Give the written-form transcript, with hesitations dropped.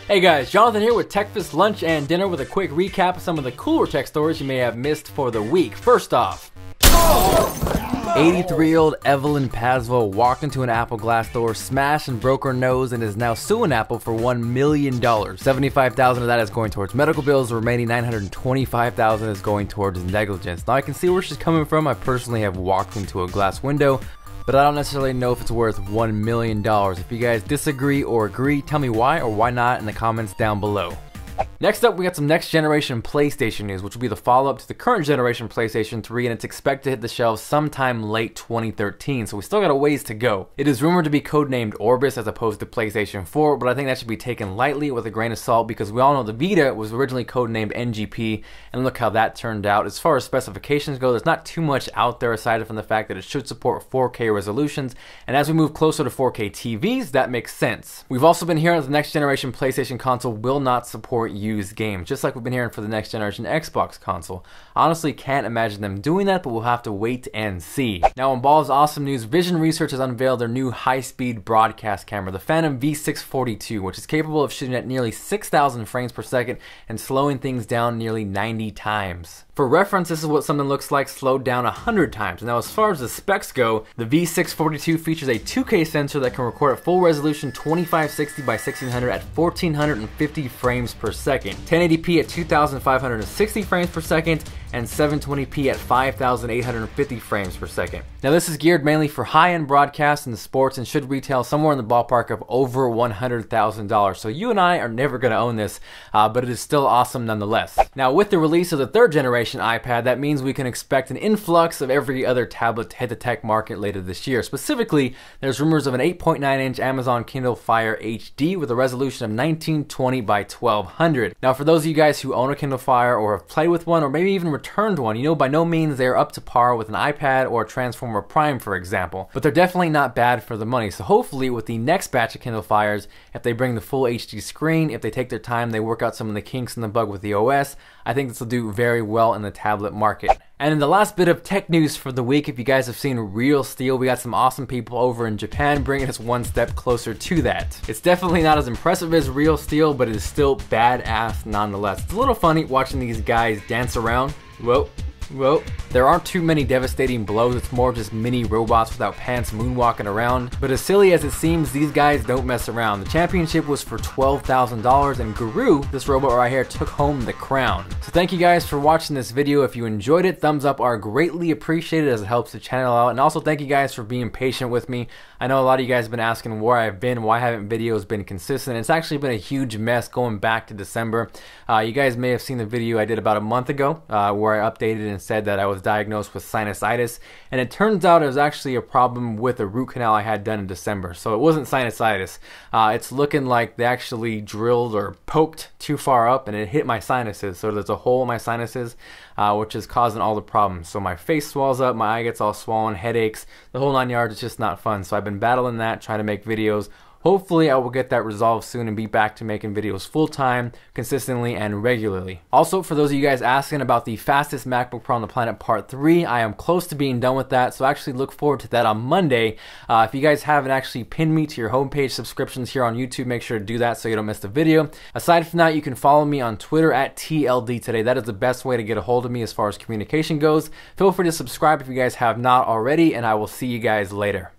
Hey guys, Jonathan here with TechFist Lunch and Dinner with a quick recap of some of the cooler tech stories you may have missed for the week. First off, 83-year-old Evelyn Paswell walked into an Apple glass door, smashed and broke her nose, and is now suing Apple for $1 million. $75,000 of that is going towards medical bills. The remaining $925,000 is going towards negligence. Now I can see where she's coming from. I personally have walked into a glass window, but I don't necessarily know if it's worth $1 million. If you guys disagree or agree, tell me why or why not in the comments down below. Next up, we got some next generation PlayStation news, which will be the follow-up to the current generation PlayStation 3, and it's expected to hit the shelves sometime late 2013, so we still got a ways to go. It is rumored to be codenamed Orbis as opposed to PlayStation 4, but I think that should be taken lightly with a grain of salt because we all know the Vita was originally codenamed NGP, and look how that turned out. As far as specifications go, there's not too much out there aside from the fact that it should support 4K resolutions, and as we move closer to 4K TVs, that makes sense. We've also been hearing that the next generation PlayStation console will not support used games, just like we've been hearing for the next generation Xbox console. Honestly, can't imagine them doing that, but we'll have to wait and see. Now, in Ball's awesome news, Vision Research has unveiled their new high-speed broadcast camera, the Phantom V642, which is capable of shooting at nearly 6,000 frames per second and slowing things down nearly 90 times. For reference, this is what something looks like slowed down 100 times. Now, as far as the specs go, the V642 features a 2K sensor that can record at full resolution 2560 by 1600 at 1450 frames per second, 1080p at 2560 frames per second, and 720p at 5850 frames per second. Now, this is geared mainly for high-end broadcasts in the sports and should retail somewhere in the ballpark of over $100,000. So you and I are never going to own this, but it is still awesome nonetheless. Now, with the release of the third generation iPad, that means we can expect an influx of every other tablet to hit the tech market later this year. Specifically, there's rumors of an 8.9-inch Amazon Kindle Fire HD with a resolution of 1920 by 1200. Now, for those of you guys who own a Kindle Fire or have played with one or maybe even returned one, you know by no means they're up to par with an iPad or a Transformer Prime, for example, but they're definitely not bad for the money. So hopefully with the next batch of Kindle Fires, if they bring the full HD screen, if they take their time, they work out some of the kinks in the bug with the OS, I think this will do very well in the tablet market. And in the last bit of tech news for the week, if you guys have seen Real Steel, we got some awesome people over in Japan bringing us one step closer to that. It's definitely not as impressive as Real Steel, but it is still badass nonetheless. It's a little funny watching these guys dance around. Whoa. There aren't too many devastating blows, it's more just mini robots without pants moonwalking around. But as silly as it seems, these guys don't mess around. The championship was for $12,000 and Guru, this robot right here, took home the crown. So thank you guys for watching this video. If you enjoyed it, thumbs up are greatly appreciated as it helps the channel out. And also thank you guys for being patient with me. I know a lot of you guys have been asking where I've been, why haven't videos been consistent. It's actually been a huge mess going back to December. You guys may have seen the video I did about a month ago where I updated and said that I was diagnosed with sinusitis, and it turns out it was actually a problem with a root canal I had done in December. So it wasn't sinusitis. It's looking like they actually drilled or poked too far up and it hit my sinuses. So there's a hole in my sinuses, which is causing all the problems. So my face swells up, my eye gets all swollen, headaches, the whole 9 yards. It's just not fun. So I've been battling that, trying to make videos. Hopefully I will get that resolved soon and be back to making videos full-time, consistently, and regularly. Also, for those of you guys asking about the fastest MacBook Pro on the planet Part 3, I am close to being done with that, so actually look forward to that on Monday. If you guys haven't actually pinned me to your homepage subscriptions here on YouTube, make sure to do that so you don't miss the video. Aside from that, you can follow me on Twitter at TLD Today. That is the best way to get a hold of me as far as communication goes. Feel free to subscribe if you guys have not already, and I will see you guys later.